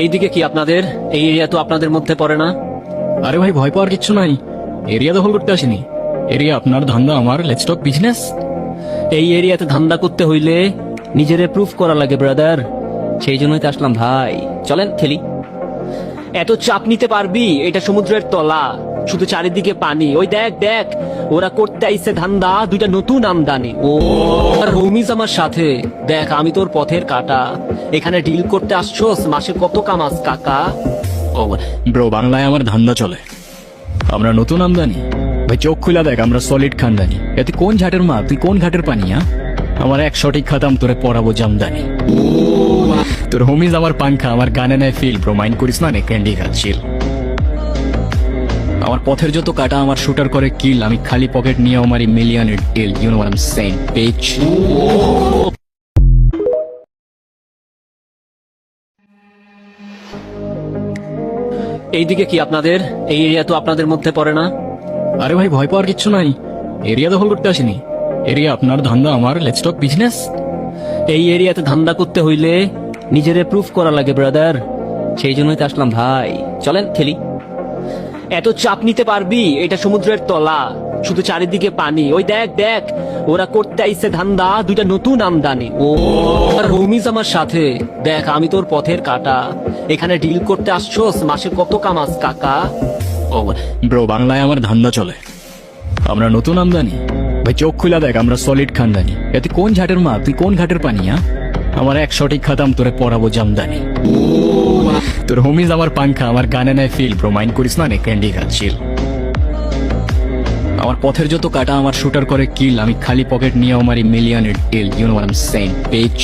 এইদিকে কি আপনাদের? এই এরিয়া তো আপনাদের মধ্যে পড়ে না। আরে ভাই, ভয় পাওয়ার কিচ্ছু নাই। এরিয়া দখল করতে আসিনি। এরিয়া আপনার, ধান্দা আমার। Let's talk business. এই এরিয়াতে ধান্দা করতে হইলে নিজেরে প্রুফ করা লাগে ব্রাদার, সেই জন্যই তো আসলাম ভাই। চলেন খেলি। এত চাপ নিতে পারবি? এটা সমুদ্রের তলা, শুধু চারিদিকে পানি। ওই দেখ দেখ, ওরা করতে আইছে ধান্দা, দুইটা নতুন আমদানি। ও আর হোমিজ আমার সাথে। দেখ, আমি তোর পথের কাটা। এখানে ডিল করতে আসছোস, মাসে কত কামাস কাকা? ও ব্রো, বাংলায় আমার ধান্দা চলে। আমরা নতুন আমদানি। ভাই চোখ খুলা দেখ, আমরা সলিড খানদানি। এতে কোন ঝাটের মা, তুই কোন ঘাটের পানি? আমার এক সঠিক খাতাম, তোরে পড়াবো জামদানি। তোর হোমিজ আমার পাংখা, আমার গানে নেয় ফিল। ব্রো মাইন্ড করিস না, নে ক্যান্ডি খাচ্ছিল। আমার পথের যত কাটা আমার শুটার করে কিল। আমি খালি পকেট নিয়ে আমার মিলিয়নের deal. You know what I am saying, page. এইদিকে কি আপনাদের? এই এরিয়া তো আপনাদের মধ্যে পড়ে না। আরে ভাই, ভয় পাওয়ার কিচ্ছু নাই। এরিয়া দখল করতে আসিনি। এরিয়া আপনার, ধান্দা আমার। Let's talk business. এই এরিয়াতে ধান্দা করতে হইলে নিজেরে প্রুফ করা লাগে ব্রাদার, সেই জন্যই তো আসলাম ভাই। চলেন খেলি। এত চাপ নিতে পারবি? এটা সমুদ্রের তলা, শুধু চারিদিকে পানি। ওই দেখ দেখ, ওরা করতে আইছে ধান্দা, দুইটা নতুন আমদানি। ও আর হোমিজ আমার সাথে। দেখ, আমি তোর পথের কাটা। এখানে ডিল করতে আসছোস, মাসে কত কামাস কাকা? ও ব্রো, বাংলায় আমার ধান্দা চলে। আমরা নতুন আমদানি। ভাই চোখ খুলা দেখ, আমরা সলিড খানদানি। এতে কোন ঝাটের মা, তুই কোন ঘাটের পানি? আমার এক সঠিক খাতাম, তোরে পড়াবো জামদানি। তোর হোমিজ আমার পাংখা, আমার গানে নেয় ফিল। ব্রো মাইন্ড করিস না, নে ক্যান্ডি খাচ্ছিল। আমার পথের যত কাটা আমার শুটার করে কিল। আমি খালি পকেট নিয়ে আমার মিলিয়নের deal. You know what I am saying, page.